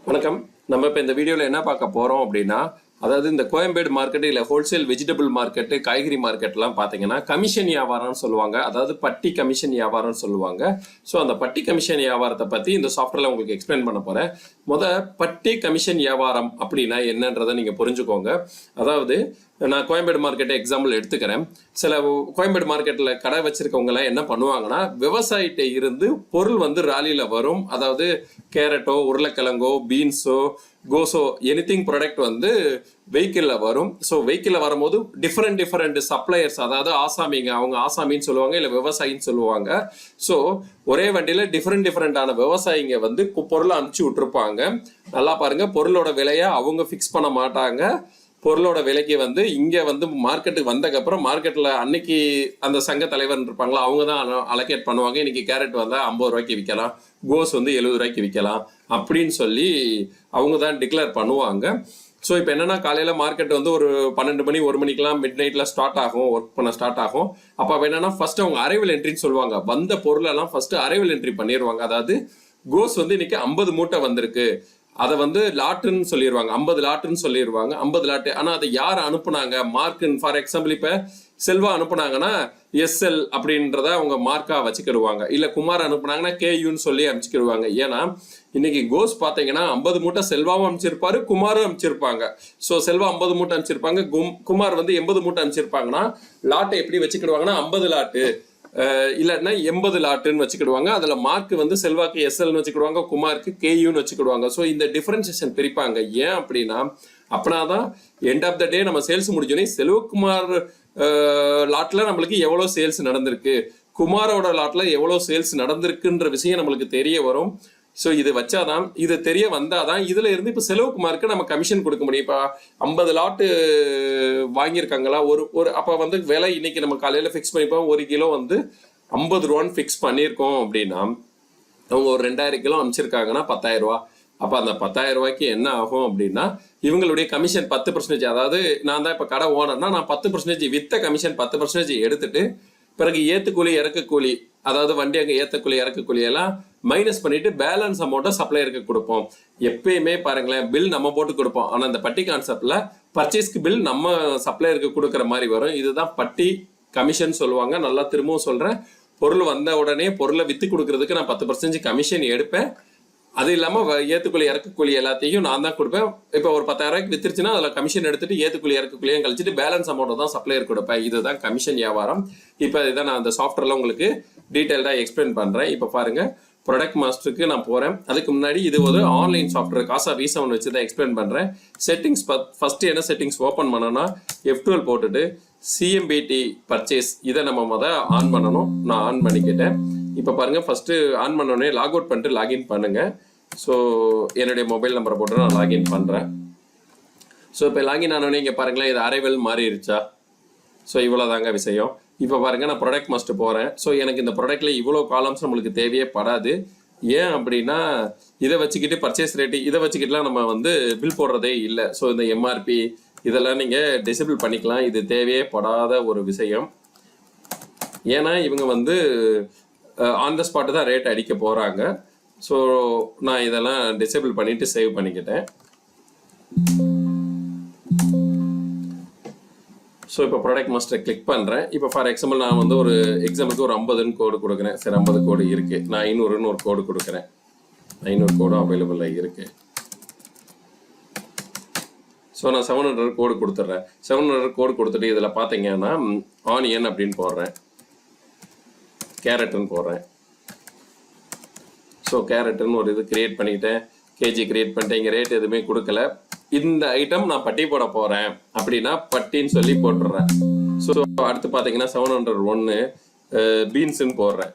வணக்கம். நம்ம இப்போ இந்த வீடியோவில் என்ன பார்க்க போகிறோம் அப்படின்னா, அதாவது இந்த கோயம்பேடு மார்க்கெட்டு இல்லை ஹோல்சேல் வெஜிடபிள் மார்க்கெட்டு, காய்கறி மார்க்கெட்லாம் பார்த்தீங்கன்னா கமிஷன் வியாபாரம்னு சொல்லுவாங்க. அதாவது பட்டி கமிஷன் வியாபாரம்னு சொல்லுவாங்க. ஸோ அந்த பட்டி கமிஷன் வியாபாரத்தை பற்றி இந்த சாஃப்ட்வேரில் உங்களுக்கு எக்ஸ்பிளைன் பண்ண போகிறேன். பட்டி கமிஷன் வியாபாரம் அப்படின்னா என்னன்றதை நீங்கள் புரிஞ்சுக்கோங்க. அதாவது நான் கோயம்பேடு மார்க்கெட்டை எக்ஸாம்பிள் எடுத்துக்கிறேன். சில கோயம்பேடு மார்க்கெட்டில் கடை வச்சிருக்கவங்கலாம் என்ன பண்ணுவாங்கன்னா, விவசாயிட்ட இருந்து பொருள் ராலியில் வரும். அதாவது கேரட்டோ, உருளைக்கிழங்கோ, பீன்ஸோ, கோஸோ எனிதிங் ப்ராடக்ட் வெஹிக்கிளில் வரும். ஸோ வெஹிக்கிளில் வரும்போது டிஃப்ரெண்ட் சப்ளையர்ஸ், அதாவது ஆசாமிங்க, அவங்க ஆசாமின்னு இல்லை விவசாயின்னு சொல்லுவாங்க. ஸோ ஒரே வண்டியில் டிஃப்ரெண்டான விவசாயிங்க பொருளை அனுப்பிச்சி விட்டுருப்பாங்க. நல்லா பாருங்க, பொருளோட விலையை அவங்க ஃபிக்ஸ் பண்ண மாட்டாங்க. பொருளோட விலைக்கு இங்கே மார்க்கெட்டுக்கு வந்ததுக்கப்புறம் மார்க்கெட்டில் அன்னைக்கு அந்த சங்க தலைவர் இருப்பாங்களா, அவங்க தான் அலோகேட் பண்ணுவாங்க. இன்னைக்கு கேரட் 50 ரூபாய்க்கு விற்கலாம், கோஸ் 70 ரூபாய்க்கு விற்கலாம் அப்படின்னு சொல்லி அவங்க தான் டிக்ளேர் பண்ணுவாங்க. ஸோ இப்போ என்னன்னா, காலையில் மார்க்கெட் ஒரு 12 மணி 1 மணிக்கெலாம் மிட் நைட்டில் ஸ்டார்ட் ஆகும், ஒர்க் பண்ண ஸ்டார்ட் ஆகும். அப்போ என்னன்னா, ஃபர்ஸ்ட் அவங்க அரைவல் என்ட்ரின்னு சொல்லுவாங்க. வந்த பொருளெல்லாம் ஃபர்ஸ்ட் அரைவல் என்ட்ரி பண்ணிடுவாங்க. அதாவது கோஸ் இன்னைக்கு 50 மூட்டை வந்திருக்கு, அதை லாட்டுன்னு சொல்லிடுவாங்க, 50 லாட்டுன்னு சொல்லிடுவாங்க, 50 லாட்டு. ஆனால் அதை யார் அனுப்புனாங்க மார்க்குன்னு, ஃபார் எக்ஸாம்பிள் இப்போ செல்வா அனுப்புனாங்கன்னா எஸ்எல் அப்படின்றத அவங்க மார்க்கா வச்சுக்கிடுவாங்க. இல்லை குமார் அனுப்புனாங்கன்னா கேயூன்னு சொல்லி அமைச்சுக்கிடுவாங்க. ஏன்னா இன்னைக்கு கோஸ் பார்த்தீங்கன்னா 50 மூட்டை செல்வாவும் அமைச்சிருப்பாரு, குமாரும் அமைச்சிருப்பாங்க. ஸோ செல்வா 50 மூட்டை அமைச்சிருப்பாங்க, குமார் 80 மூட்டை அமைச்சிருப்பாங்கன்னா லாட்டை எப்படி வச்சுக்கிடுவாங்கன்னா 50 லாட்டு இல்லைன்னா 80 லாட்டுன்னு வச்சுக்கிடுவாங்க. அதில் மார்க் செல்வாக்கு எஸ்எல்னு வச்சுக்கிடுவாங்க, குமாருக்கு கேயூன்னு வச்சுக்கிடுவாங்க. ஸோ இந்த டிஃபரன்சியேஷன் பிரிப்பாங்க. ஏன் அப்படின்னா, அப்படின்னாதான் எண்ட் ஆஃப் த டே நம்ம சேல்ஸ் முடிஞ்சோடனே செல்வகுமார் லாட்டில் நம்மளுக்கு எவ்வளோ சேல்ஸ் நடந்திருக்கு, குமாரோட லாட்டில் எவ்வளோ சேல்ஸ் நடந்திருக்குன்ற விஷயம் நம்மளுக்கு தெரிய வரும். ஸோ இது வச்சாதான், இது தெரிய வந்தாதான் இதுல இருந்து இப்போ செல்வகுமாருக்கு நம்ம கமிஷன் கொடுக்க முடியும். இப்போ 50 லாட்டு வாங்கியிருக்காங்களா, ஒரு அப்போ விலை இன்னைக்கு நம்ம காலையில் ஃபிக்ஸ் பண்ணிப்போம். 1 கிலோ 50 ரூபான்னு ஃபிக்ஸ் பண்ணியிருக்கோம் அப்படின்னா, அவங்க ஒரு 2000 கிலோ அமைச்சிருக்காங்கன்னா 10,000 ரூபா. அப்போ அந்த 10,000 ரூபாய்க்கு என்ன ஆகும் அப்படின்னா, இவங்களுடைய கமிஷன் 10%. அதாவது நான் தான் இப்போ கடை ஓனர்னா, நான் 10% வித்த கமிஷன் 10% எடுத்துட்டு, பிறகு ஏத்துக்கூலி இறக்குக்கூலி, அதாவது வண்டி அங்கே ஏத்தக்கூலி இறக்குக்கூலி எல்லாம் மைனஸ் பண்ணிட்டு பேலன்ஸ் அமௌண்ட்டை சப்ளையருக்கு கொடுப்போம். எப்பயுமே பாருங்களேன், பில் நம்ம போட்டு கொடுப்போம். ஆனால் இந்த பட்டி கான்செப்ட்ல பர்ச்சேஸ்க்கு பில் நம்ம சப்ளையருக்கு கொடுக்குற மாதிரி வரும். இதுதான் பட்டி கமிஷன் சொல்லுவாங்க. நல்லா திரும்பவும் சொல்றேன், பொருள் வந்த உடனே பொருளை வித்து கொடுக்கறதுக்கு நான் 10% கமிஷன் எடுப்பேன். அது இல்லாமல் ஏத்துக்கூலி இறக்குக்கூலி எல்லாத்தையும் நான் தான் கொடுப்பேன். இப்போ ஒரு 10,000 ரூபாய்க்கு வித்துருச்சுன்னா அதில் கமிஷன் எடுத்துட்டு ஏத்துக்கூலி இறக்குக்கூலியும் கழிச்சிட்டு பேலன்ஸ் அமௌண்ட் தான் சப்ளையர் கொடுப்பேன். இதுதான் கமிஷன் வியாபாரம். இப்போ இதை நான் அந்த சாஃப்ட்வேர்ல உங்களுக்கு டீட்டெயில்டாக எக்ஸ்பிளைன் பண்றேன். இப்போ பாருங்க, ப்ராடக்ட் மாஸ்டருக்கு நான் போறேன். அதுக்கு முன்னாடி இது ஒரு ஆன்லைன் சாஃப்ட்வேர், காசா V7 வச்சு தான் எக்ஸ்பிளைன் பண்றேன். செட்டிங்ஸ் ஃபர்ஸ்ட் என்ன செட்டிங்ஸ் ஓப்பன் பண்ணனா, F12 போட்டுட்டு CMBT பர்ச்சேஸ் இதை நம்ம ஆன் பண்ணணும். நான் ஆன் பண்ணிக்கிட்டேன். இப்போ பாருங்க, ஃபர்ஸ்ட் ஆன் பண்ணோடனே லாக் அவுட் பண்ணிட்டு லாகின் பண்ணுங்க. ஸோ என்னுடைய மொபைல் நம்பரை போட்டு நான் லாகின் பண்றேன். ஸோ இப்போ லாகின் ஆனோடனே இங்கே பாருங்களேன், இது அரைவல் மாறிடுச்சா. ஸோ இவ்வளோதாங்க விஷயம். இப்போ பாருங்க, நான் ப்ராடக்ட் மாஸ்டர் போறேன். ஸோ எனக்கு இந்த ப்ராடக்ட்ல இவ்வளோ காலம்ஸ் நம்மளுக்கு தேவையே படாது. ஏன் அப்படின்னா, இதை வச்சுக்கிட்டு பர்ச்சேஸ் ரேட்டு இதை வச்சுக்கிட்டுலாம் நம்ம பில் போடுறதே இல்லை. ஸோ இந்த MRP இதெல்லாம் நீங்கள் டிசேபிள் பண்ணிக்கலாம். இது தேவையே படாத ஒரு விஷயம். ஏன்னா இவங்க ஆன் த ஸ்பாட்டு தான் ரேட் அடிக்க போகிறாங்க. ஸோ நான் இதெல்லாம் டிசேபிள் பண்ணிட்டு சேவ் பண்ணிக்கிட்டேன். ஸோ இப்போ ப்ராடக்ட் மாஸ்டரை கிளிக் பண்ணுறேன். இப்போ ஃபார் எக்ஸாம்பிள் நான் ஒரு எக்ஸாம்பிளுக்கு ஒரு 50ன்னு கோடு கொடுக்குறேன். சரி, 50 கோடு இருக்கு. நான் 500ன்னு ஒரு கோடு கொடுக்குறேன். 500 கோடும் அவைலபிளாக இருக்கு. ஸோ நான் 700 கோடு கொடுத்துட்றேன். 700 கோடு கொடுத்துட்டு இதில் பார்த்தீங்கன்னா ஆனியன் அப்படின்னு போடுறேன், கேரட்டுன்னு போடுறேன். ஸோ கேரட்டுன்னு ஒரு இது கிரியேட் பண்ணிக்கிட்டேன், கேஜி கிரியேட் பண்ணிட்டேன். இங்கே ரேட் எதுவுமே கொடுக்கல. இந்த ஐட்டம் நான் பட்டி போட போகிறேன் அப்படின்னா பட்டின்னு சொல்லி போட்டுடுறேன். ஸோ அடுத்து பார்த்தீங்கன்னா 701 பீன்ஸுன்னு போடுறேன்.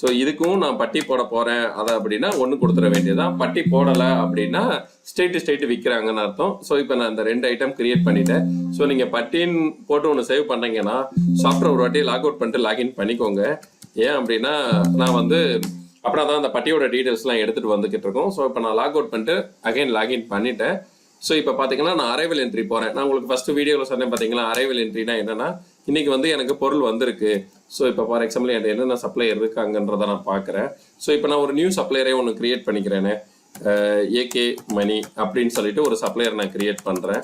ஸோ இதுக்கும் நான் பட்டி போட போகிறேன் அதை அப்படின்னா 1 கொடுத்துட வேண்டியதான். பட்டி போடலை அப்படின்னா ஸ்ட்ரெயிட்டு விற்கிறாங்கன்னு அர்த்தம். ஸோ இப்போ நான் இந்த 2 ஐட்டம் கிரியேட் பண்ணிட்டேன். ஸோ நீங்கள் பட்டின்னு போட்டு ஒன்று சேவ் பண்ணுறீங்கன்னா சாஃப்ட்வேர் ஒரு வாட்டி லாக் அவுட் பண்ணிட்டு லாகின் பண்ணிக்கோங்க. ஏன் அப்படின்னா, நான் அப்படின்னா தான் அந்த பட்டியோட டீட்டெயில்ஸ்லாம் எடுத்துகிட்டு வந்துக்கிட்டு இருக்கோம். ஸோ இப்போ நான் லாக் அவுட் பண்ணிட்டு அகைன் லாகின் பண்ணிட்டேன். ஸோ இப்போ பார்த்தீங்கன்னா நான் அரைவல் என்ட்ரி போகிறேன். நான் உங்களுக்கு ஃபர்ஸ்ட் வீடியோவில் சொன்னேன் பார்த்தீங்களா, அரைவல் என்ட்ரினா என்னன்னா, இன்னைக்கு வந்து எனக்கு பொருள் வந்திருக்கு. ஸோ இப்போ ஃபார் எக்ஸாம்பிள் என்கிட்ட என்னென்ன சப்ளையர் இருக்காங்கன்றதை நான் பார்க்குறேன். ஸோ இப்போ நான் ஒரு நியூ சப்ளையரே ஒன்று கிரியேட் பண்ணிக்கிறேன்னு, ஏகே மணி அப்படின்னு சொல்லிட்டு ஒரு சப்ளையர் நான் கிரியேட் பண்ணுறேன்.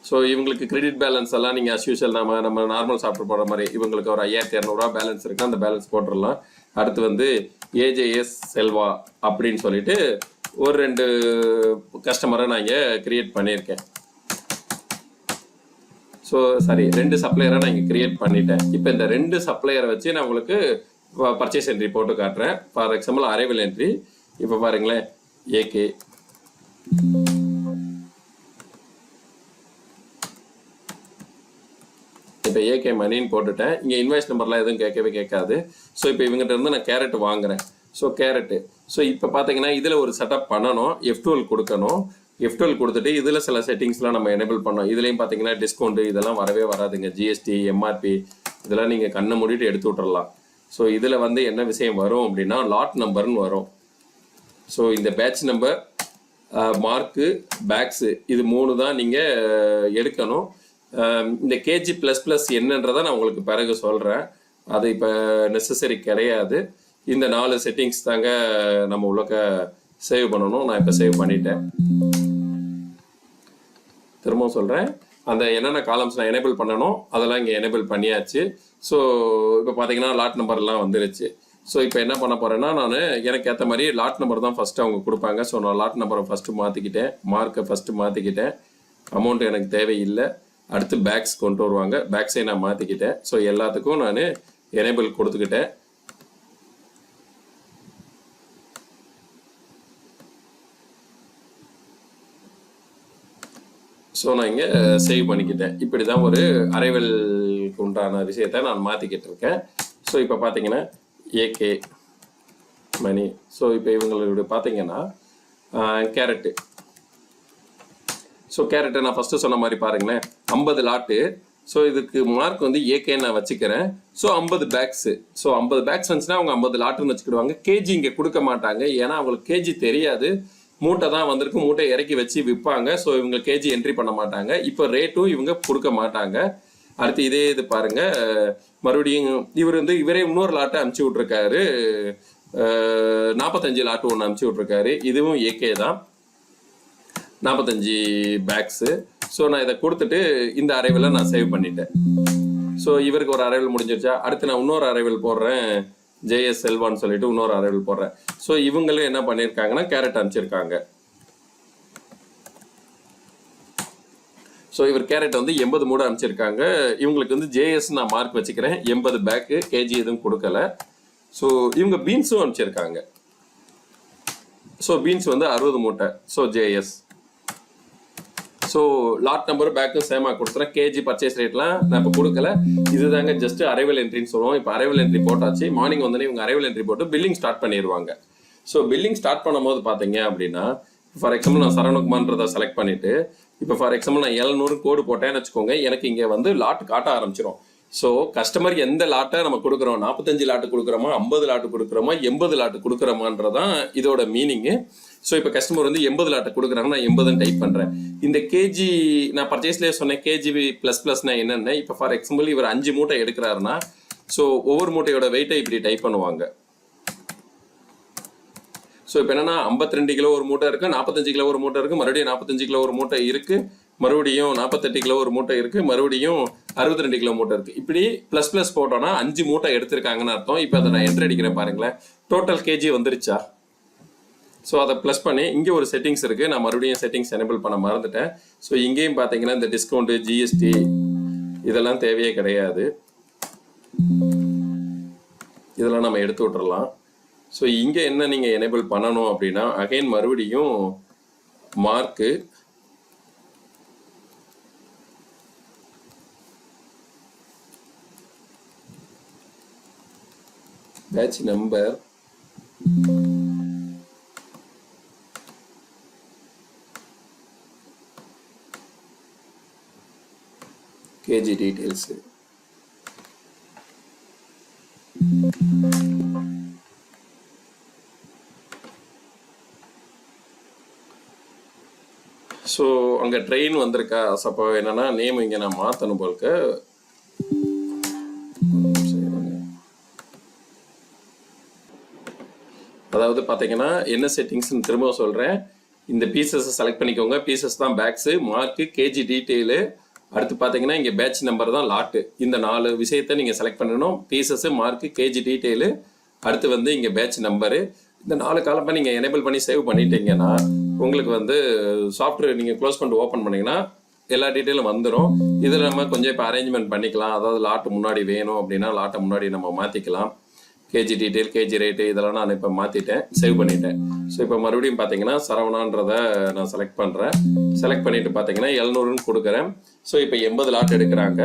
ஸோ இவங்களுக்கு கிரெடிட் பேலன்ஸ் எல்லாம் நீங்கள் அஸ் யூஷுவல் நம்ம நார்மல் சாப்பிட்டு போடுற மாதிரி இவங்களுக்கு ஒரு 5200 பேலன்ஸ் இருக்குது, அந்த பேலன்ஸ் போட்டுடலாம். அடுத்து வந்து ஏஜேஎஸ் செல்வா அப்படின்னு சொல்லிட்டு ஒரு 2 கஸ்டமரை நான் இங்கே கிரியேட் பண்ணியிருக்கேன். ஸோ சரி, 2 சப்ளையரை நான் இங்கே கிரியேட் பண்ணிட்டேன். இப்போ இந்த 2 சப்ளையரை வச்சு நான் உங்களுக்கு பர்ச்சேஸ் என்ட்ரி போட்டு காட்டுறேன். ஃபார் எக்ஸாம்பிள் அரைவல் என்ட்ரி இப்போ பாருங்களேன், ஏகே இப்போ ஏகே மணின்னு போட்டுட்டேன். இங்கே இன்வாய்ஸ் நம்பர்லாம் எதுவும் கேட்கவே கேட்காது. ஸோ இப்போ இவங்ககிட்ட இருந்து நான் கேரட் வாங்குறேன். ஸோ கேரட்டு ஸோ இப்போ பார்த்தீங்கன்னா இதில் ஒரு செட்டப் பண்ணணும், F12 கொடுக்கணும். F12 கொடுத்துட்டு இதில் சில செட்டிங்ஸ்லாம் நம்ம எனேபிள் பண்ணோம். இதுலேயும் பார்த்தீங்கன்னா டிஸ்கவுண்ட்டு இதெல்லாம் வரவே வராதுங்க. ஜிஎஸ்டி, எம்ஆர்பி இதெல்லாம் நீங்கள் கண்ணை மூடிட்டு எடுத்து விட்டுறலாம். ஸோ இதில் வந்து என்ன விஷயம் வரும் அப்படின்னா லாட் நம்பர்னு வரும். ஸோ இந்த பேட்ச் நம்பர், மார்க்கு, பேக்ஸு இது 3 தான் நீங்கள் எடுக்கணும். இந்த கேஜி ப்ளஸ் ப்ளஸ் என்னன்றதை நான் உங்களுக்கு பிறகு சொல்கிறேன். அது இப்போ நெசசரி கிடையாது. இந்த 4 செட்டிங்ஸ் தாங்க நம்ம உள்ளக்க சேவ் பண்ணணும். நான் இப்போ சேவ் பண்ணிட்டேன். திரும்பவும் சொல்கிறேன், அந்த என்னென்ன காலம்ஸ் நான் எனேபிள் பண்ணணும் அதெல்லாம் இங்கே எனேபிள் பண்ணியாச்சு. ஸோ இப்போ பார்த்தீங்கன்னா லாட் நம்பர்லாம் வந்துருச்சு. ஸோ இப்போ என்ன பண்ண போகிறேன்னா நான் எனக்கு ஏற்ற மாதிரி லாட் நம்பர் தான் ஃபஸ்ட்டு அவங்க கொடுப்பாங்க. ஸோ நான் லாட் நம்பரை ஃபஸ்ட்டு மாற்றிக்கிட்டேன், மார்க்கை ஃபஸ்ட்டு மாற்றிக்கிட்டேன். அமௌண்ட் எனக்கு தேவையில்லை. அடுத்து பேக்ஸ் கொண்டு வருவாங்க, பேக்ஸை நான் மாற்றிக்கிட்டேன். ஸோ எல்லாத்துக்கும் நான் எனேபிள் கொடுத்துக்கிட்டேன். ஸோ நான் இங்கே சேவ் பண்ணிக்கிட்டேன். இப்படி தான் ஒரு அரைவலுக்கு உண்டான விஷயத்தை நான் மாற்றிக்கிட்டு இருக்கேன். ஸோ இப்போ பார்த்தீங்கன்னா ஏகே மணி. ஸோ இப்போ இவங்களுடைய பார்த்தீங்கன்னா கேரட்டு. ஸோ கேரட்டை நான் ஃபஸ்ட்டு சொன்ன மாதிரி பாருங்களேன், 50 லாட்டு. ஸோ இதுக்கு மார்க் வந்து ஏகே நான் வச்சுக்கிறேன். So 50 bags. ஸோ 50 பேக்ஸ் வந்துச்சுன்னா அவங்க 50 லாட்டுன்னு வச்சுக்கிடுவாங்க. கேஜி இங்கே கொடுக்க மாட்டாங்க, ஏன்னா அவங்களுக்கு கேஜி தெரியாது. மூட்டை தான் வந்திருக்கு, மூட்டை இறக்கி வச்சு விற்பாங்க. ஸோ இவங்க கேஜி என்ட்ரி பண்ண மாட்டாங்க. இப்போ ரேட்டும் இவங்க கொடுக்க மாட்டாங்க. அடுத்து இதே இது பாருங்க, மறுபடியும் இவரே இன்னொரு லாட்டை அனுப்பிச்சி விட்ருக்காரு. 45 லாட்டு ஒன்று அனுப்பிச்சி விட்ருக்காரு. இதுவும் ஏகே தான், 45 பேக்ஸு. ஸோ நான் இதை கொடுத்துட்டு இந்த அரைவலை நான் சேவ் பண்ணிட்டேன். ஸோ இவருக்கு ஒரு அரைவல் முடிஞ்சிருச்சா. அடுத்து நான் இன்னொரு அரைவல் போடுறேன், ஜேஎஸ் செல்வான்னு சொல்லிட்டு இன்னொரு அரைவல் போடுறேன். ஸோ இவங்களும் என்ன பண்ணியிருக்காங்கன்னா கேரட் அனுப்பிச்சிருக்காங்க. ஸோ இவர் கேரட் வந்து 80 மூட அனுப்பிச்சிருக்காங்க. இவங்களுக்கு வந்து ஜேஎஸ் நான் மார்க் வச்சுக்கிறேன், 80 பேக்கு, கேஜி எதுவும் கொடுக்கல. ஸோ இவங்க பீன்ஸும் அனுப்பிச்சிருக்காங்க. ஸோ பீன்ஸ் வந்து 60 மூட்டை. So JS. So lot number பேக்கும் சேமாக கொடுத்துறேன். கேஜி பர்ச்சேஸ் ரேட்லாம் நான் இப்போ கொடுக்கல. இதுதாங்க ஜஸ்ட் அரைவல் என்ட்ரின்னு சொல்லுவோம். இப்போ அரைவல் என்ட்ரி போட்டாச்சு. மார்னிங் வந்தோடனே இவங்க அரைவல் என்ட்ரி போட்டு பில்லிங் ஸ்டார்ட் பண்ணிடுவாங்க. ஸோ பில்லிங் ஸ்டார்ட் பண்ணும்போது பார்த்தீங்க அப்படின்னா, ஃபார் எக்ஸாம்பிள் நான் சரவணகுமார்ன்றதை செலக்ட் பண்ணிட்டு, இப்போ ஃபார் எக்ஸாம்பிள் நான் 700 கோடு போட்டேன்னு வச்சுக்கோங்க, எனக்கு இங்கே வந்து லாட் காட்ட ஆரம்பிச்சிடும். ஸோ கஸ்டமர் எந்த லாட்டை நம்ம கொடுக்குறோம், 45 லாட்டு கொடுக்குறோமா, 50 லாட்டு கொடுக்குறோமா, 80 லாட்டு கொடுக்குறோமான்றதான் இதோட மீனிங்கு. ஸோ இப்போ கஸ்டமர் வந்து 80 லாட்டை கொடுக்குறாங்க, நான் 80ன்னு டைப் பண்ணுறேன். இந்த கேஜி நான் பர்ச்சேஸ்லேயே சொன்னேன், கேஜி ப்ளஸ் ப்ளஸ்னா என்னென்ன. இப்போ ஃபார் எக்ஸாம்பிள் இவர் 5 மூட்டை எடுக்கிறாருன்னா, ஸோ ஒவ்வொரு மூட்டையோட வெயிட்டை இப்படி டைப் பண்ணுவாங்க. ஸோ இப்போ என்னன்னா 52 கிலோ ஒரு மூட்டை இருக்குது, 45 கிலோ ஒரு மூட்டை இருக்குது, மறுபடியும் 45 கிலோ ஒரு மூட்டை இருக்குது, மறுபடியும் 48 கிலோ ஒரு மூட்டை இருக்குது, மறுபடியும் 62 கிலோ மூட்டை இருக்குது. இப்படி ப்ளஸ் ப்ளஸ் போட்டோன்னா 5 மூட்டை எடுத்திருக்காங்கன்னு அர்த்தம். இப்போ அதை நான் என்ட்ரி அடிக்கிறேன் பாருங்களேன், டோட்டல் கேஜி வந்துருச்சா. ஸோ அதை ப்ளஸ் பண்ணி இங்கே ஒரு செட்டிங்ஸ் இருக்குது, நான் மறுபடியும் செட்டிங்ஸ் எனேபிள் பண்ண மறந்துட்டேன். ஸோ இங்கேயும் பார்த்தீங்கன்னா இந்த டிஸ்கவுண்ட்டு, ஜிஎஸ்டி இதெல்லாம் தேவையே கிடையாது, இதெல்லாம் நம்ம எடுத்து விட்டுறலாம். ஸோ இங்கே என்ன நீங்கள் எனேபிள் பண்ணணும் அப்படின்னா, அகைன் மறுபடியும் mark, batch number, KG details, so அங்கே ட்ரெயின் வந்திருக்கா. அப்போ என்னன்னா நேம் இங்கே நான் மாற்றணும் போலுக்கு. அதாவது பார்த்தீங்கன்னா என்ன செட்டிங்ஸ்னு திரும்ப சொல்கிறேன். இந்த பீசஸை செலக்ட் பண்ணிக்கோங்க. பீசஸ் தான் பேக்ஸு, மார்க்கு, கேஜி டீட்டெயிலு, அடுத்து பார்த்தீங்கன்னா இங்கே பேட்ச் நம்பர் தான் லாட்டு. இந்த 4 விஷயத்தை நீங்கள் செலக்ட் பண்ணணும். பீசஸ்ஸு, மார்க்கு, கேஜி டீட்டெயிலு, அடுத்து வந்து இங்கே பேட்ச் நம்பரு. இந்த 4 காலமாக நீங்கள் எனேபிள் பண்ணி சேவ் பண்ணிட்டீங்கன்னா உங்களுக்கு வந்து சாஃப்ட்வேர் நீங்கள் க்ளோஸ் பண்ணிட்டு ஓப்பன் பண்ணிங்கன்னா எல்லா டீட்டெயிலும் வந்துடும். இதில் நம்ம கொஞ்சம் இப்போ அரேஞ்ச்மெண்ட் பண்ணிக்கலாம். அதாவது லாட்டு முன்னாடி வேணும் அப்படின்னா லாட்டை முன்னாடி நம்ம மாற்றிக்கலாம். கேஜி டீட்டெயில், கேஜி ரேட்டு இதெல்லாம் நான் இப்போ மாற்றிட்டேன், சேவ் பண்ணிட்டேன். ஸோ இப்போ மறுபடியும் பார்த்தீங்கன்னா சரவணான்றதை நான் செலக்ட் பண்ணுறேன். செலக்ட் பண்ணிட்டு பார்த்தீங்கன்னா 700ன்னு கொடுக்குறேன். ஸோ இப்போ 80 லாட் எடுக்கிறாங்க.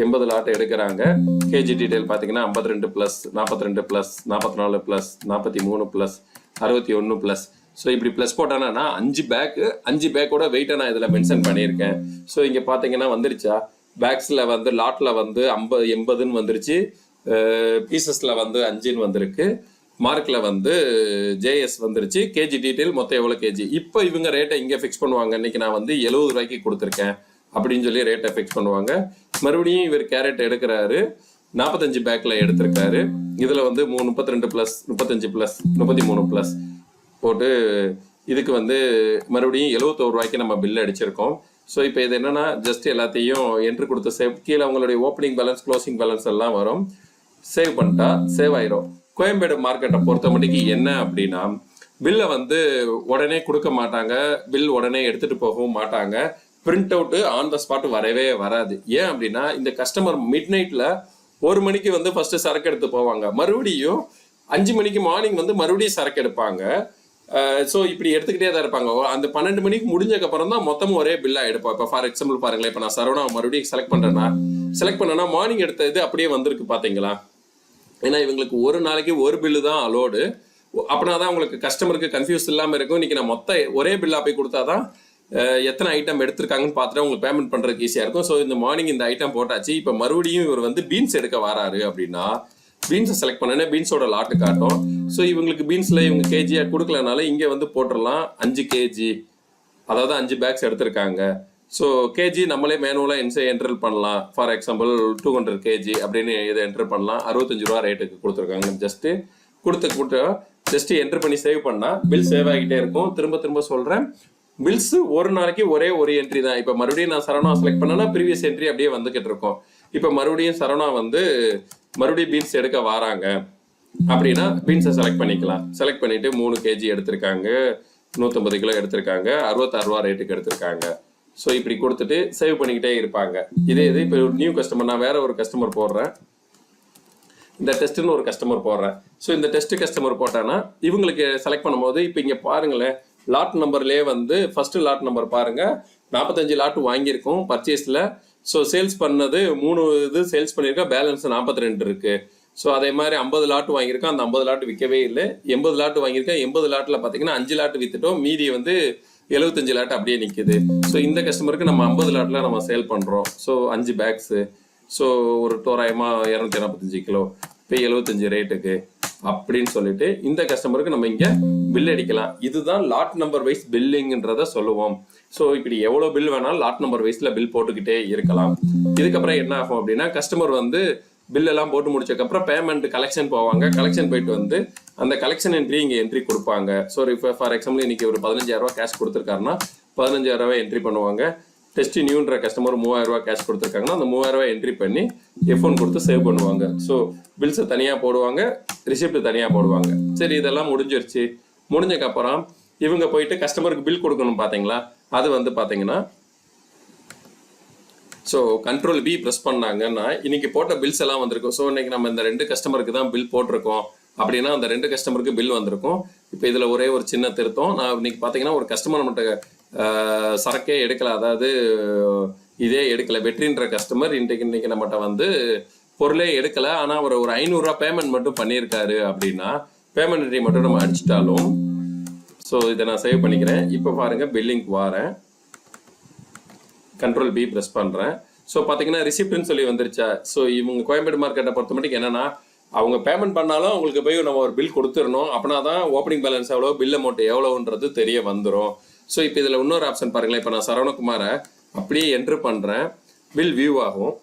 80 லாட் எடுக்கிறாங்க. கேஜி டீட்டெயில் பார்த்தீங்கன்னா 52 plus, 42 plus, 44 plus, 43 plus, 61 plus. So இப்படி ப்ளஸ் போட்டானா 5 பேக்கோட வெயிட்டை நான் இதில் மென்ஷன் பண்ணியிருக்கேன். ஸோ இங்கே பார்த்தீங்கன்னா வந்துருச்சா, பேக்ஸில் வந்து லாட்டில் வந்து 80ன்னு வந்துருச்சு, பீசஸில் வந்து 5ன்னு வந்திருக்கு, மார்க்கில் வந்து ஜேஎஸ் வந்துருச்சு, கேஜி டீட்டெயில் மொத்தம் எவ்வளோ கேஜி. இப்போ இவங்க ரேட்டை இங்கே ஃபிக்ஸ் பண்ணுவாங்க. இன்றைக்கி நான் வந்து 70 ரூபாய்க்கு கொடுத்துருக்கேன் அப்படின்னு சொல்லி ரேட்டை ஃபிக்ஸ் பண்ணுவாங்க. மறுபடியும் இவர் கேரட் எடுக்கிறாரு, 45 பேக்கில் எடுத்திருக்காரு. இதில் வந்து 32 ப்ளஸ், 35 ப்ளஸ், 33 ப்ளஸ் போட்டு இதுக்கு வந்து மறுபடியும் 71 ரூபாய்க்கு நம்ம பில் அடிச்சிருக்கோம். ஸோ இப்போ இது என்னென்னா ஜஸ்ட் எல்லாத்தையும் என்ட்ரு கொடுத்து சேவ், கீழே அவங்களுடைய ஓப்பனிங் பேலன்ஸ், க்ளோசிங் பேலன்ஸ் எல்லாம் வரும். சேவ் பண்ணிட்டா சேவ் ஆயிரும். கோயம்பேடு மார்க்கெட்டை பொறுத்த மட்டுக்கு என்ன அப்படின்னா பில்லை வந்து உடனே கொடுக்க மாட்டாங்க, பில் உடனே எடுத்துகிட்டு போகவும் மாட்டாங்க, print out on the spot வரவே வராது. ஏன் அப்படின்னா இந்த கஸ்டமர் மிட் நைட்டில் 1 மணிக்கு வந்து ஃபஸ்ட்டு சரக்கு எடுத்து போவாங்க, மறுபடியும் 5 மணிக்கு மார்னிங் வந்து மறுபடியும் சரக்கு எடுப்பாங்க. ஸோ இப்படி எடுத்துக்கிட்டே தான் இருப்பாங்க. அந்த 12 மணிக்கு முடிஞ்சக்கப்புறம் தான் மொத்தமும் ஒரே பில்லாக எடுப்போம். இப்போ ஃபார் எக்ஸாம்பிள் பாருங்களேன், இப்போ நான் சரவணா மறுபடியும் செலக்ட் பண்ணேன்னா மார்னிங் எடுத்த இது அப்படியே வந்திருக்கு பார்த்தீங்களா. ஏன்னா இவங்களுக்கு ஒரு நாளைக்கு ஒரு பில்லு தான் அலோடு. அப்படின்னா தான் உங்களுக்கு கஸ்டமருக்கு கன்ஃபியூஸ் இல்லாமல் இருக்கும். இன்றைக்கி நான் ஒரே பில்லாக போய் கொடுத்தா தான் எத்தனை ஐட்டம் எடுத்திருக்காங்கன்னு பார்த்துட்டு உங்களுக்கு பேமெண்ட் பண்ணுறதுக்கு ஈஸியாக இருக்கும். ஸோ இந்த மார்னிங் இந்த ஐட்டம் போட்டாச்சு. இப்போ மறுபடியும் இவர் வந்து பீன்ஸ் எடுக்க வராரு அப்படின்னா பீன்ஸை செலக்ட் பண்ணேன்னா பீன்ஸோட லாட்டு காட்டும். ஸோ இவங்களுக்கு பீன்ஸில் இவங்க கேஜியாக கொடுக்கலனால இங்கே வந்து போட்டுடலாம் 5 கேஜி, அதாவது 5 பேக்ஸ் எடுத்திருக்காங்க. ஸோ கேஜி நம்மளே மேனுவலாக என்ட்ரு பண்ணலாம். ஃபார் எக்ஸாம்பிள் 200 கேஜி அப்படின்னு இதை என்ட்ரு பண்ணலாம். 65 ரூபா ரேட்டுக்கு கொடுத்துருக்காங்க. ஜஸ்ட்டு என்ட்ரு பண்ணி சேவ் பண்ணால் பில் சேவ் ஆகிட்டே இருக்கும். திரும்ப சொல்கிறேன், பில்ஸ் ஒரு நாளைக்கு ஒரே ஒரு என்ட்ரி தான். இப்போ மறுபடியும் நான் சரவணா செலக்ட் பண்ணேன்னா ப்ரீவியஸ் என்ட்ரி அப்படியே வந்துக்கிட்டு இருக்கோம். இப்போ மறுபடியும் சரவணா வந்து மறுபடியும் பீன்ஸ் எடுக்க வராங்க அப்படின்னா பீன்ஸை செலக்ட் பண்ணிக்கலாம். செலக்ட் பண்ணிவிட்டு 3 கேஜி எடுத்திருக்காங்க, 150 கிலோ எடுத்திருக்காங்க, 66 ரூபா ரேட்டுக்கு எடுத்திருக்காங்க. ஸோ இப்படி கொடுத்துட்டு சேவ் பண்ணிக்கிட்டே இருப்பாங்க. இதே இது இப்போ நியூ கஸ்டமர், நான் வேற ஒரு கஸ்டமர் போடுறேன், இந்த டெஸ்ட்டுன்னு ஒரு கஸ்டமர் போடுறேன். ஸோ இந்த டெஸ்ட் கஸ்டமர் போட்டேன்னா இவங்களுக்கு செலக்ட் பண்ணும்போது இப்போ இங்கே பாருங்களேன், லாட் நம்பர்லேயே வந்து ஃபஸ்ட்டு லாட் நம்பர் பாருங்கள், 45 லாட் வாங்கியிருக்கோம் பர்ச்சேஸில். ஸோ சேல்ஸ் பண்ணது 3 இது சேல்ஸ் பண்ணியிருக்கோம், பேலன்ஸ் 42 இருக்குது. ஸோ அதே மாதிரி 50 லாட் வாங்கியிருக்கோம், அந்த 50 லாட் விற்கவே இல்லை. 80 லாட் வாங்கியிருக்கேன், 80 லாட்டில் பார்த்தீங்கன்னா 5 லாட் விற்றுட்டோம், மீதி வந்து 75 லாட் அப்படியே நிற்கிது. ஸோ இந்த கஸ்டமருக்கு நம்ம 50 லாட்டில் நம்ம சேல் பண்ணுறோம். ஸோ 5 பேக்ஸு, ஸோ ஒரு தோராயமாக 245 கிலோ, இப்போ 75 ரேட்டுக்கு அப்படின்னு சொல்லிட்டு இந்த கஸ்டமருக்கு நம்ம இங்கே பில் அடிக்கலாம். இதுதான் லாட் நம்பர் வைஸ் பில்லிங்ன்றத சொல்லுவோம். ஸோ இப்படி எவ்வளோ பில் வேணாலும் லாட் நம்பர் வைஸில் பில் போட்டுக்கிட்டே இருக்கலாம். இதுக்கப்புறம் என்ன ஆகும் அப்படின்னா கஸ்டமர் வந்து பில்லெல்லாம் போட்டு முடிச்சதுக்கப்புறம் பேமெண்ட் கலெக்ஷன் போவாங்க. கலெக்ஷன் போயிட்டு வந்து அந்த கலெக்ஷன் என்ட்ரி இங்கே என்ட்ரி கொடுப்பாங்க. ஸோ இப்போ ஃபார் எக்ஸாம்பிள் இன்றைக்கி ஒரு 15,000 ரூபா கேஷ் கொடுத்துருக்காருன்னா 15,000 ரூபா என்ட்ரி பண்ணுவாங்க. டெஸ்ட் நியூன்ற கஸ்டமர் 3,000 ரூபா கேஷ் கொடுத்துருக்காங்கன்னா அந்த 3,000 ரூபா என்ட்ரி பண்ணி F1 கொடுத்து சேவ் பண்ணுவாங்க. ஸோ பில்ஸை தனியாக போடுவாங்க, ரிசிப்ட் தனியாக போடுவாங்க. சரி, இதெல்லாம் முடிஞ்சிருச்சு. முடிஞ்சக்கப்புறம் இவங்க போயிட்டு கஸ்டமருக்கு பில் கொடுக்கணும் பார்த்தீங்களா, அது வந்து பார்த்தீங்கன்னா ஸோ கண்ட்ரோல் பி ப்ரெஸ் பண்ணாங்கன்னா இன்னைக்கு போட்ட பில்ஸ் எல்லாம் வந்திருக்கும். ஸோ இன்னைக்கு நம்ம இந்த 2 கஸ்டமருக்கு தான் பில் போட்டிருக்கோம் அப்படின்னா அந்த 2 கஸ்டமருக்கு பில் வந்திருக்கும். இப்போ இதில் ஒரே ஒரு சின்ன திருத்தம், நான் இன்னைக்கு பார்த்தீங்கன்னா ஒரு கஸ்டமர் நம்மகிட்ட சரக்கே எடுக்கல, அதாவது இதே எடுக்கல, வெற்றின்ற கஸ்டமர் இன்னைக்கு நம்மகிட்ட வந்து பொருளே எடுக்கலை, ஆனால் அவர் ஒரு 500 ரூபா பேமெண்ட் மட்டும் பண்ணியிருக்காரு அப்படின்னா பேமெண்ட் என்ட்ரி மட்டும் நம்ம அடிச்சிட்டாலும். ஸோ இதை நான் சேவ் பண்ணிக்கிறேன். இப்போ பாருங்கள் பில்லிங்க்கு வரேன், கண்ட்ரோல் பி ப்ரெஸ் பண்ணுறேன். ஸோ பார்த்தீங்கன்னா ரிசிப்ட்னு சொல்லி வந்துருச்சா. ஸோ இவங்க கோயம்பேடு மார்க்கெட்டை பொறுத்த மட்டும் என்னென்னா அவங்க பேமெண்ட் பண்ணாலும் அவங்களுக்கு போய் நம்ம ஒரு பில் கொடுத்துடணும். அப்படின்னா தான் ஓப்பனிங் பேலன்ஸ் எவ்வளோ, பில் அமௌண்ட் எவ்வளோன்றது தெரிய வந்துடும். ஸோ இப்போ இதில் இன்னொரு ஆப்ஷன் பாருங்களேன். இப்போ நான் சரவணகுமாரை அப்படியே என்ட்ரு பண்ணுறேன், பில் வியூ ஆகும்.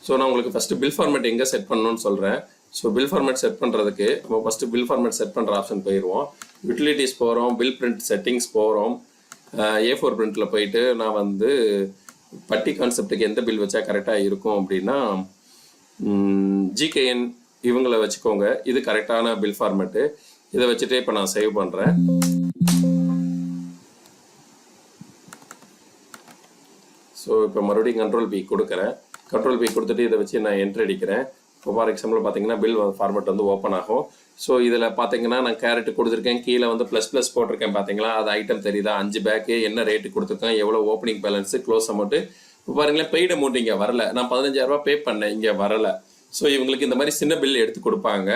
ஸோ நான் உங்களுக்கு ஃபஸ்ட்டு பில் ஃபார்மேட் எங்கே செட் பண்ணணும்னு சொல்கிறேன். ஸோ பில் ஃபார்மேட் செட் பண்ணுறதுக்கு நம்ம ஃபஸ்ட்டு பில் ஃபார்மேட் செட் பண்ணுற ஆப்ஷன் போயிடுவோம். யூட்டிலிட்டிஸ் போகிறோம், பில் பிரிண்ட் செட்டிங்ஸ் போகிறோம். A4 பிரிண்டில் போயிட்டு நான் வந்து பட்டி கான்செப்டுக்கு எந்த பில் வச்சா கரெக்டாக இருக்கும் அப்படின்னா GKN இவங்கள வச்சுக்கோங்க. இது கரெக்டான பில் ஃபார்மேட்டு. இதை வச்சுட்டு இப்போ நான் சேவ் பண்ணுறேன். ஸோ இப்போ மறுபடியும் கண்ட்ரோல் பி கொடுக்குறேன். கண்ட்ரோல் பி கொடுத்துட்டு இதை வச்சு நான் என்ட்ரி அடிக்கிறேன். இப்போ ஃபார் எக்ஸாம்பிள் பார்த்தீங்கன்னா பில் ஃபார்மேட் வந்து ஓப்பன் ஆகும். ஸோ இதில் பார்த்தீங்கன்னா நான் கேரட் கொடுத்துருக்கேன், கீழே வந்து ப்ளஸ் போட்டிருக்கேன். பார்த்தீங்களா, அது ஐட்டம் தெரியுதா, 5 பேக்கு, என்ன ரேட்டு கொடுத்துருக்கேன், எவ்வளோ ஓப்பனிங் பேலன்ஸு, க்ளோஸ் அமௌண்ட்டு. இப்போ பாருங்களேன், பெய்டு அமௌண்ட் இங்கே வரல. நான் 15,000 ரூபா பே பண்ணேன், இங்கே வரலை. ஸோ இவங்களுக்கு இந்த மாதிரி சின்ன பில் எடுத்து கொடுப்பாங்க.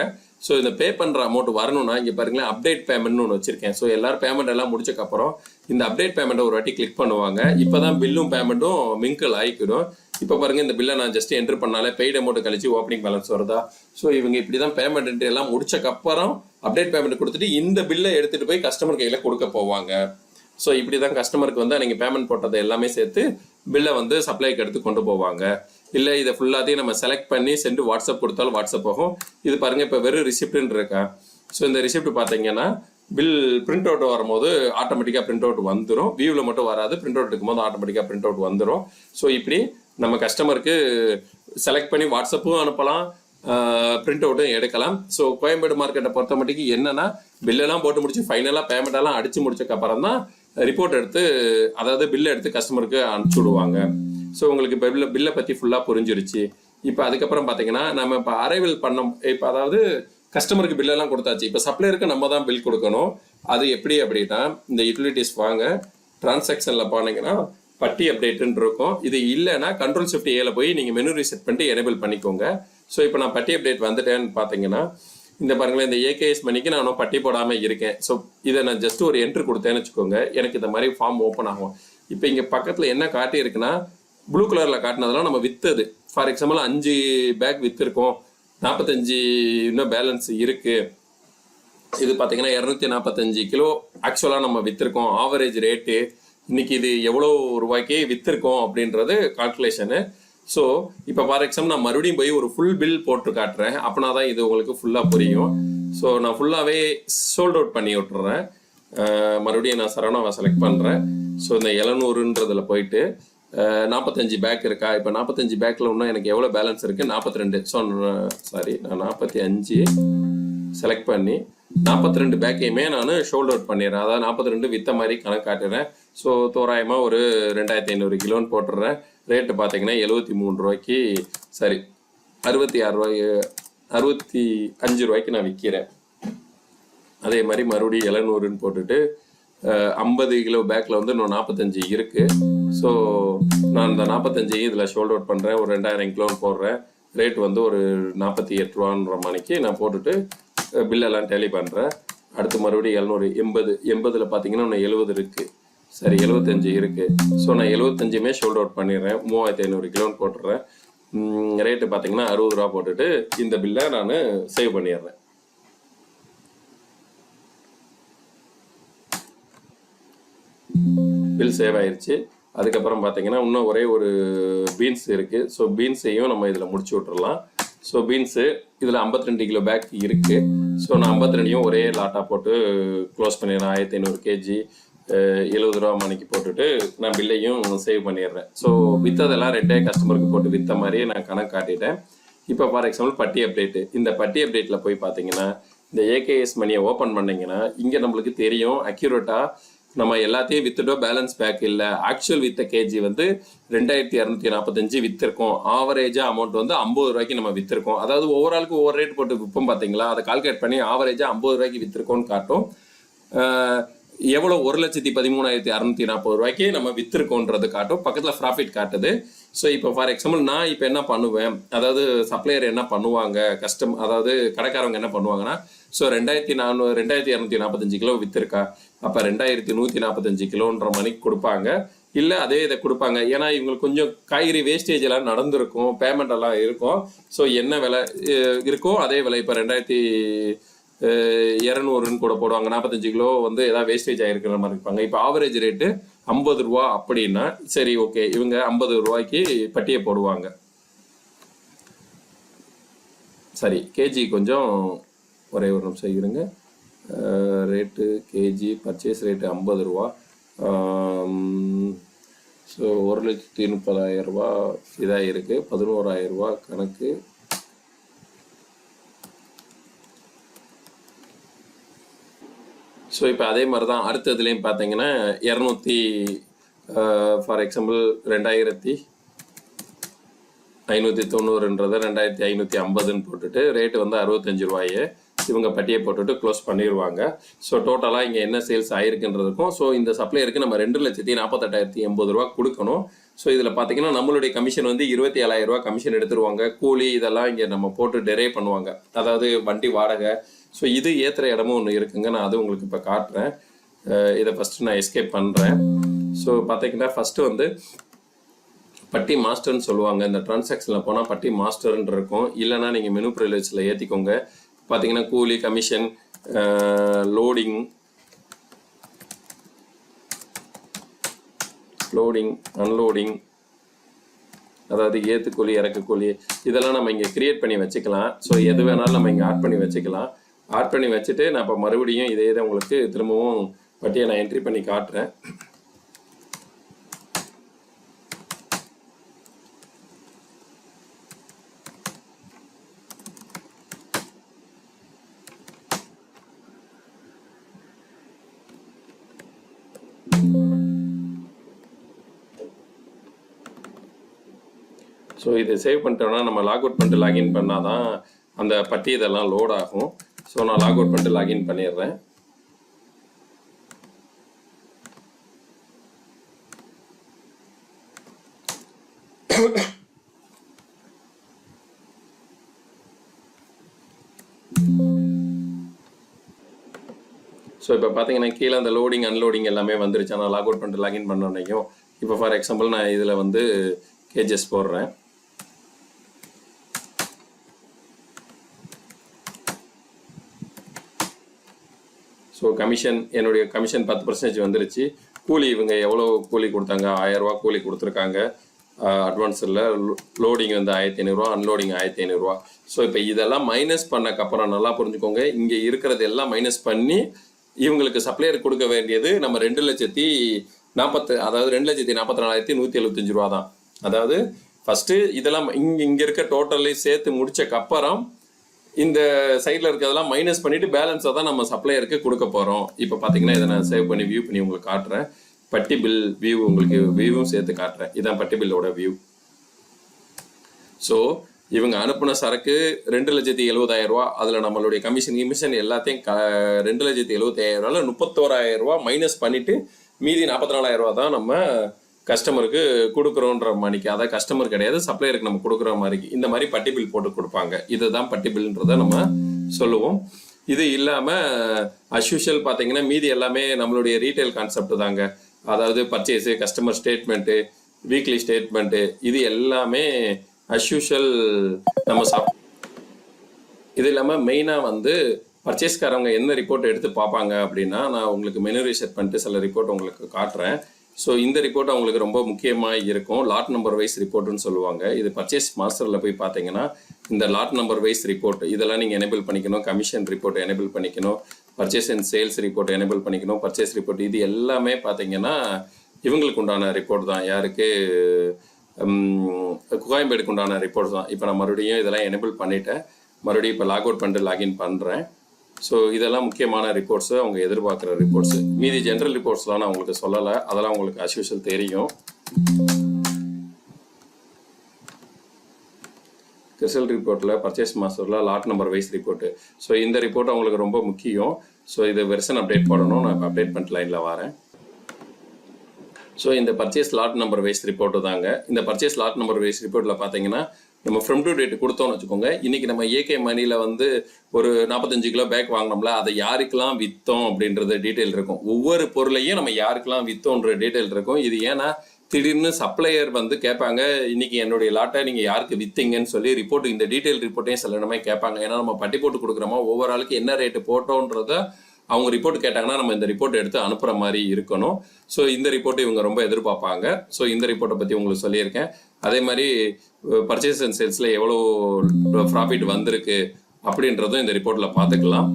ஸோ இந்த பே பண்ணுற அமௌண்ட் வரணும்னா இங்கே பாருங்களேன், அப்டேட் பேமெண்ட்னு ஒன்று வச்சிருக்கேன். ஸோ எல்லாரும் பேமெண்ட் எல்லாம் முடிச்சக்கப்புறம் இந்த அப்டேட் பேமெண்ட்டை ஒரு வாட்டி கிளிக் பண்ணுவாங்க. இப்போ தான் பில்லும் பேமெண்ட்டும் மிங்கிள் ஆகிக்கிடும். இப்போ பாருங்க, இந்த பில்லை நான் ஜஸ்ட் என்ட்ரு பண்ணாலே பெய்டு அமௌண்ட் கழிச்சு ஓப்பனிங் பேலன்ஸ் வருதா. ஸோ இவங்க இப்படி தான் பேமெண்ட் எல்லாம் முடிச்சக்கப்புறம் அப்டேட் பேமெண்ட் கொடுத்துட்டு இந்த பில்லை எடுத்துகிட்டு போய் கஸ்டமர் கையில் கொடுக்க போவாங்க. ஸோ இப்படி தான் கஸ்டமருக்கு வந்து நீங்கள் பேமெண்ட் போட்டதை எல்லாமே சேர்த்து பில்லை வந்து சப்ளைக்கு எடுத்து கொண்டு போவாங்க. இல்லை இதை ஃபுல்லாத்தையும் நம்ம செலக்ட் பண்ணி சென்று வாட்ஸ்அப் கொடுத்தாலும் வாட்ஸ்அப் போகும். இது பாருங்கள், இப்போ வெறும் ரிசிப்ட்னு இருக்கா. ஸோ இந்த ரிசிப்ட் பார்த்தீங்கன்னா பில் பிரிண்ட் அவுட் வரும்போது ஆட்டோமேட்டிக்காக பிரிண்ட் அவுட் வந்துடும். வியூவில் மட்டும் வராது, பிரிண்ட் அவுட் இருக்கும்போது ஆட்டோமேட்டிக்காக பிரிண்ட் அவுட் வந்துடும். ஸோ இப்படி நம்ம கஸ்டமருக்கு செலக்ட் பண்ணி வாட்ஸ்அப்பும் அனுப்பலாம், பிரிண்ட் அவுட்டும் எடுக்கலாம். ஸோ கோயம்பேடு மார்க்கெட்டை பொறுத்த மட்டுக்கு என்னன்னா, பில்லெல்லாம் போட்டு முடிச்சு ஃபைனலாக பேமெண்ட்டெல்லாம் அடிச்சு முடிச்சக்கப்புறம் தான் ரிப்போர்ட் எடுத்து, அதாவது பில்லை எடுத்து கஸ்டமருக்கு அனுப்பிச்சி விடுவாங்க. ஸோ உங்களுக்கு இப்போ பில்லை பற்றி ஃபுல்லாக புரிஞ்சிருச்சு. இப்போ அதுக்கப்புறம் பார்த்தீங்கன்னா நம்ம இப்போ அரைவல் பண்ணோம். இப்போ அதாவது கஸ்டமருக்கு பில்லெல்லாம் கொடுத்தாச்சு. இப்போ சப்ளையருக்கு நம்ம தான் பில் கொடுக்கணும். அது எப்படி அப்படின்னா, இந்த யூட்டிலிட்டிஸ் வாங்க, டிரான்சாக்ஷனில் போனீங்கன்னா பட்டி அப்டேட்டுன்னு இருக்கும். இது இல்லைன்னா Ctrl+Shift+A போய் நீங்கள் மெனு ரீசெட் பண்ணிட்டு எனேபிள் பண்ணிக்கோங்க. ஸோ இப்போ நான் பட்டி அப்டேட் வந்துட்டேன்னு பார்த்தீங்கன்னா, இந்த பாருங்களேன், இந்த AKS மணிக்கு நான் பட்டி போடாமல் இருக்கேன். ஸோ இதை நான் ஜஸ்ட் ஒரு என்ட்ரு கொடுத்தேன்னு வச்சுக்கோங்க, எனக்கு இந்த மாதிரி ஃபார்ம் ஓப்பன் ஆகும். இப்போ இங்கே பக்கத்தில் என்ன காட்டி இருக்குன்னா, ப்ளூ கலரில் காட்டினதெல்லாம் நம்ம விற்றது. ஃபார் எக்ஸாம்பிள் 5 பேக் விற்றுருக்கோம், 45 இன்னும் பேலன்ஸ் இருக்குது. இது பார்த்தீங்கன்னா 245 கிலோ ஆக்சுவலாக நம்ம விற்றுருக்கோம். ஆவரேஜ் ரேட்டு இன்னைக்கு இது எவ்வளோ ரூபாய்க்கு விற்றுருக்கோம் அப்படின்றது கால்குலேஷனு. ஸோ இப்போ ஃபார் எக்ஸாம்பிள் நான் மறுபடியும் போய் ஒரு ஃபுல் பில் போட்டு காட்டுறேன். அப்படின்னா தான் இது உங்களுக்கு ஃபுல்லாக புரியும். ஸோ நான் ஃபுல்லாகவே சோல்ட் அவுட் பண்ணி விட்டுறேன். மறுபடியும் நான் சரவணாவை செலக்ட் பண்ணுறேன். ஸோ இந்த 700ன்றதில் போயிட்டு 45 பேக் இருக்கா. இப்போ 45 பேக்கில் இன்னும் எனக்கு எவ்வளோ பேலன்ஸ் இருக்குது, 42. ஸோ சாரி, நான் 45 செலக்ட் பண்ணி 42 பேக்கையுமே நான் ஷோல்ட் அவுட் பண்ணிடுறேன். அதாவது 42 விற்ற மாதிரி கணக்கு காட்டுறேன். ஸோ தோராயமாக ஒரு 2500 கிலோன்னு போட்டுடுறேன். ரேட்டு பார்த்தீங்கன்னா 73 ரூபாய்க்கு, சரி 66 ரூபாய், 65 ரூபாய்க்கு நான் விற்கிறேன். அதே மாதிரி மறுபடியும் 700ன்னு போட்டுட்டு 50 கிலோ பேக்கில் வந்து இன்னும் 45 இருக்குது. ஸோ நான் இந்த 45 இதில் ஷோல்ட் அவுட் பண்ணுறேன். ஒரு 2000 கிலோன்னு போடுறேன். ரேட் வந்து ஒரு 48 ரூபான்ற மணிக்கு நான் போட்டுட்டு பில்லெல்லாம் டேலி பண்ணுறேன். அடுத்து மறுபடியும் 700, 80 பார்த்தீங்கன்னா இன்னும் 70 இருக்குது. சரி 75 இருக்குது. ஸோ நான் 75மே ஷோல்ட் அவுட் பண்ணிடுறேன். 3500 கிலோன்னு போட்டுடுறேன். ரேட்டு பார்த்தீங்கன்னா 60 ரூபா போட்டுட்டு இந்த பில்லை நான் சேவ் பண்ணிடுறேன். பில் சேவ் ஆயிடுச்சு. அதுக்கப்புறம் பார்த்தீங்கன்னா இன்னும் ஒரே ஒரு பீன்ஸ் இருக்குது. ஸோ பீன்ஸையும் நம்ம இதில் முடிச்சு விட்டுறலாம். ஸோ பீன்ஸு இதில் 52 கிலோ பேக் இருக்குது. ஸோ நான் 52யும் ஒரே லாட்டாக போட்டு க்ளோஸ் பண்ணிடுறேன். 1500 கேஜி 70 ரூபா மணிக்கு போட்டுட்டு நான் பில்லையும் சேவ் பண்ணிடுறேன். ஸோ விற்றதெல்லாம் ரெண்டே கஸ்டமருக்கு போட்டு விற்ற மாதிரியே நான் கணக்கு காட்டிட்டேன். இப்போ ஃபார் எக்ஸாம்பிள் பட்டி அப்டேட்டு, இந்த பட்டி அப்டேட்டில் போய் பார்த்தீங்கன்னா இந்த AKS மணியை ஓப்பன் பண்ணிங்கன்னா இங்கே நம்மளுக்கு தெரியும் அக்யூரேட்டாக நம்ம எல்லாத்தையும் வித்துட்டோம். பேலன்ஸ் பேக் இல்லை. ஆக்சுவல் வித்த கேஜி வந்து 2245 வித்திருக்கோம். ஆவரேஜாக அமௌண்ட் வந்து 50 ரூபாய்க்கு நம்ம வித்திருக்கோம். அதாவது ஒவ்வொரு ஆளுக்கு ஒவ்வொரு ரேட் போட்டு விற்போம் பார்த்தீங்களா, அதை கால்குலேட் பண்ணி ஆவரேஜாக 50 ரூபாய்க்கு வித்திருக்கோம்னு காட்டும். எவ்வளோ 1,13,640 ரூபாய்க்கு நம்ம வித்திருக்கோன்றது காட்டும். பக்கத்தில் ப்ராஃபிட் காட்டுது. ஸோ இப்போ ஃபார் எக்ஸாம்பிள் நான் இப்போ என்ன பண்ணுவேன், அதாவது சப்ளையர் என்ன பண்ணுவாங்க, அதாவது கடைக்காரவங்க என்ன பண்ணுவாங்கன்னா, ஸோ 2245 கிலோ வித்திருக்கா, அப்போ 2145 கிலோன்ற மணிக்கு கொடுப்பாங்க. இல்லை அதே இதை கொடுப்பாங்க. ஏன்னா இவங்களுக்கு கொஞ்சம் காய்கறி வேஸ்டேஜ் எல்லாம் நடந்திருக்கும், பேமெண்ட் எல்லாம் இருக்கும். ஸோ என்ன விலை இருக்கோ அதே விலை இப்போ 2200 கூட போடுவாங்க. 45 கிலோ வந்து ஏதாவது வேஸ்டேஜ் ஆகிருக்கிற மாதிரி இருப்பாங்க. இப்போ ஆவரேஜ் ரேட்டு 50 ரூபா அப்படின்னா சரி ஓகே, இவங்க 50 ரூபாய்க்கு பட்டியை போடுவாங்க. சரி, கேஜி கொஞ்சம் ஒரே ஒரு நிமிஷம் இருங்க. ரேட்டு கேஜி பர்ச்சேஸ் ரேட்டு 50 ரூபா. ஸோ 1,30,000 ரூபா இதாக இருக்குது. 11,000 ரூபா கணக்கு. ஸோ இப்போ அதே மாதிரி தான் அடுத்ததுலேயும் பார்த்தீங்கன்னா 200 ஃபார் எக்ஸாம்பிள் 2,590ன்றதை 2,550ன்னு போட்டுட்டு ரேட்டு வந்து 65 ரூபாயே இவங்க பட்டியை போட்டுட்டு க்ளோஸ் பண்ணிடுவாங்க. ஸோ டோட்டலாக இங்கே என்ன சேல்ஸ் ஆயிருக்குன்றதுக்கும், ஸோ இந்த சப்ளையருக்கு நம்ம 2,48,080 ரூபா கொடுக்கணும். ஸோ இதில் பார்த்தீங்கன்னா நம்மளுடைய கமிஷன் வந்து 27,000 ரூபா கமிஷன் எடுத்துருவாங்க. கூலி இதெல்லாம் இங்கே நம்ம போட்டு டெரைவ் பண்ணுவாங்க, அதாவது வண்டி வாடகை. ஸோ இது ஏற்றுற இடமும் ஒன்று இருக்குங்க, நான் அது உங்களுக்கு இப்போ காட்டுறேன். இதை ஃபஸ்ட்டு நான் எஸ்கேப் பண்ணுறேன். ஸோ பார்த்தீங்கன்னா ஃபஸ்ட்டு வந்து பட்டி மாஸ்டர்னு சொல்லுவாங்க. இந்த டிரான்சாக்ஷனில் போனால் பட்டி மாஸ்டர்ன்னு இருக்கும், இல்லைனா நீங்கள் மெனு ப்ரிவிலேஜில் ஏற்றிக்கோங்க. பார்த்தீங்கன்னா கூலி, கமிஷன், லோடிங் அன்லோடிங், அதாவது ஏற்று கூலி, இறக்கு கூலி, இதெல்லாம் நம்ம இங்கே கிரியேட் பண்ணி வச்சுக்கலாம். ஸோ எது வேணாலும் நம்ம இங்கே ஆட் பண்ணி வச்சுக்கலாம். ஆட் பண்ணி வச்சுட்டு நான் இப்போ மறுபடியும் இதே தான் உங்களுக்கு திரும்பவும் பட்டியை நான் என்ட்ரி பண்ணி காட்டுறேன். ஸோ இதை சேவ் பண்ணிட்டோம்னா நம்ம லாக் அவுட் பண்ணிட்டு லாகின் பண்ணால் தான் அந்த பட்டி இதெல்லாம் லோட் ஆகும். ஸோ நான் லாக் அவுட் பண்ணிட்டு லாகின் பண்ணிடுறேன். ஸோ இப்போ பார்த்தீங்கன்னா கீழே அந்த லோடிங் அன்லோடிங் எல்லாமே வந்துருச்சு. நான் லாக் அவுட் பண்ணிட்டு லாகின் பண்ணோன்னையும் இப்போ ஃபார் எக்ஸாம்பிள் நான் இதில் வந்து கேஜஸ் போடுறேன். ஸோ கமிஷன், என்னுடைய கமிஷன் 10% வந்துருச்சு. கூலி இவங்க எவ்வளோ கூலி கொடுத்தாங்க, 1000 ரூபா கூலி கொடுத்துருக்காங்க அட்வான்ஸில். லோடிங் வந்து 1500 ரூபா, அன்லோடிங் 1500 ரூபா. ஸோ இப்போ இதெல்லாம் மைனஸ் பண்ணக்கப்புறம் நல்லா புரிஞ்சுக்கோங்க, இங்கே இருக்கிறது எல்லாம் மைனஸ் பண்ணி இவங்களுக்கு சப்ளையர் கொடுக்க வேண்டியது நம்ம 2,44,175 ரூபா தான். அதாவது ஃபஸ்ட்டு இதெல்லாம் இங்கே இருக்க டோட்டலையும் சேர்த்து முடிச்சக்கப்புறம் இந்த சைடில் இருக்கிறதெல்லாம் மைனஸ் பண்ணிவிட்டு பேலன்ஸை தான் நம்ம சப்ளையருக்கு கொடுக்க போகிறோம். இப்போ பார்த்தீங்கன்னா இதை நான் சேவ் பண்ணி வியூ பண்ணி உங்களுக்கு காட்டுறேன். பட்டி பில் வியூ உங்களுக்கு வியூவும் சேர்த்து காட்டுறேன். இதான் பட்டி பில்லோட வியூ. ஸோ இவங்க அனுப்புன சரக்கு 2,70,000 ரூபா. அதில் நம்மளுடைய கமிஷன் எல்லாத்தையும் 2,70,000 ரூபாவில் 31,000 ரூபா மைனஸ் பண்ணிவிட்டு மீதி 44,000 ரூபா தான் நம்ம கஸ்டமருக்கு கொடுக்குறோன்ற மாதிரிக்கு. அதான் கஸ்டமர் கிடையாது, சப்ளையருக்கு நம்ம கொடுக்குற மாதிரிக்கு இந்த மாதிரி பட்டி பில் போட்டு கொடுப்பாங்க. இதுதான் பட்டி பில்ன்றதை நம்ம சொல்லுவோம். இது இல்லாமல் அஸ்யூஷுவல் பார்த்தீங்கன்னா மீதி எல்லாமே நம்மளுடைய ரீட்டைல் கான்செப்ட் தாங்க. அதாவது purchase, customer statement, weekly statement, இது எல்லாமே அஸ்யூஷுவல் நம்ம இது இல்லாமல் மெயினாக வந்து பர்ச்சேஸ்காரவங்க என்ன ரிப்போர்ட் எடுத்து பார்ப்பாங்க அப்படின்னா, நான் உங்களுக்கு மெனு ரீசெட் பண்ணிட்டு சில ரிப்போர்ட் உங்களுக்கு காட்டுறேன். ஸோ இந்த ரிப்போர்ட் அவங்களுக்கு ரொம்ப முக்கியமாக இருக்கும். லாட் நம்பர் வைஸ் ரிப்போர்ட்டுன்னு சொல்லுவாங்க. இது பர்ச்சேஸ் மாஸ்டரில் போய் பார்த்தீங்கன்னா இந்த லாட் நம்பர் வைஸ் ரிப்போர்ட் இதெல்லாம் நீங்கள் எனேபிள் பண்ணிக்கணும். கமிஷன் ரிப்போர்ட் எனேபிள் பண்ணிக்கணும். Purchase and sales report enable பண்ணிக்கணும். பர்ச்சேஸ் ரிப்போர்ட் இது எல்லாமே பார்த்தீங்கன்னா இவங்களுக்கு உண்டான ரிப்போர்ட் தான். யாருக்கு? கோயம்பேடுக்கு உண்டான ரிப்போர்ட் தான். இப்போ நான் மறுபடியும் இதெல்லாம் எனேபிள் பண்ணிவிட்டேன். மறுபடியும் இப்போ லாக் அவுட் பண்ணிட்டு லாகின் பண்ணுறேன். ஸோ இதெல்லாம் முக்கியமான ரிப்போர்ட்ஸு, அவங்க எதிர்பார்க்குற ரிப்போர்ட்ஸு. மீதி ஜென்ரல் ரிப்போர்ட்ஸ்லாம் நான் உங்களுக்கு சொல்லலை, அதெல்லாம் உங்களுக்கு அஸ்யூஷுவல் தெரியும். ரிசல்ட் ரிப்போர்ட்டில் பர்ச்சேஸ் மாஸ்டரில் lot number wise report. So இந்த ரிப்போர்ட் அவங்களுக்கு ரொம்ப முக்கியம். ஸோ இது வெர்ஷன் அப்டேட் போடணும். நான் இப்போ அப்டேட் பண்ணிட்டு லைனில் வரேன். ஸோ இந்த purchase lot number wise report தாங்க. இந்த பர்ச்சேஸ் லாட் நம்பர் வைஸ் ரிப்போர்ட்டில் பார்த்தீங்கன்னா நம்ம ஃப்ரம் டு டேட் கொடுத்தோம்னு வச்சுக்கோங்க. இன்னைக்கு நம்ம ஏகே மணியில் வந்து ஒரு 45 கிலோ பேக் வாங்கினோம்ல, அதை யாருக்கெல்லாம் விற்றோம் அப்படின்றது டீட்டெயில் இருக்கும். ஒவ்வொரு பொருளையும் நம்ம யாருக்கெல்லாம் விற்றோன்ற டீட்டெயில் இருக்கும். இது ஏன்னா திடீர்னு சப்ளையர் வந்து கேட்பாங்க, இன்னைக்கு என்னுடைய லாட்டை நீங்கள் யாருக்கு விற்றீங்கன்னு சொல்லி ரிப்போர்ட், இந்த டீட்டெயில் ரிப்போர்ட்டையும் சில இடமே கேட்பாங்க. ஏன்னா நம்ம பட்டி போட்டு கொடுக்குறோமா, ஒவ்வொரு ஆளுக்கு என்ன ரேட்டு போட்டோன்றத அவங்க ரிப்போர்ட் கேட்டாங்கன்னா நம்ம இந்த ரிப்போர்ட் எடுத்து அனுப்புகிற மாதிரி இருக்கணும். ஸோ இந்த ரிப்போர்ட்டை இவங்க ரொம்ப எதிர்பார்ப்பாங்க. ஸோ இந்த ரிப்போர்ட்டை பற்றி உங்களுக்கு சொல்லியிருக்கேன். அதே மாதிரி பர்ச்சேஸ் அண்ட் சேல்ஸில் எவ்வளோ ப்ராஃபிட் வந்திருக்கு அப்படின்றதும் இந்த ரிப்போர்ட்டில் பார்த்துக்கலாம்.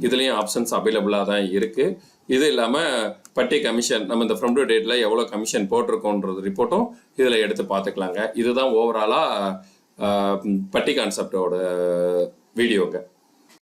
இதுலேயும் ஆப்ஷன்ஸ் அவைலபிளாக தான் இருக்குது. இது இல்லாமல் பட்டி கமிஷன், நம்ம இந்த ஃப்ரம் டு டேட்டில் எவ்வளோ கமிஷன் போட்டிருக்கோன்றது ரிப்போர்ட்டும் இதில் எடுத்து பார்த்துக்கலாங்க. இதுதான் ஓவராலாக பட்டி கான்செப்டோட வீடியோங்க.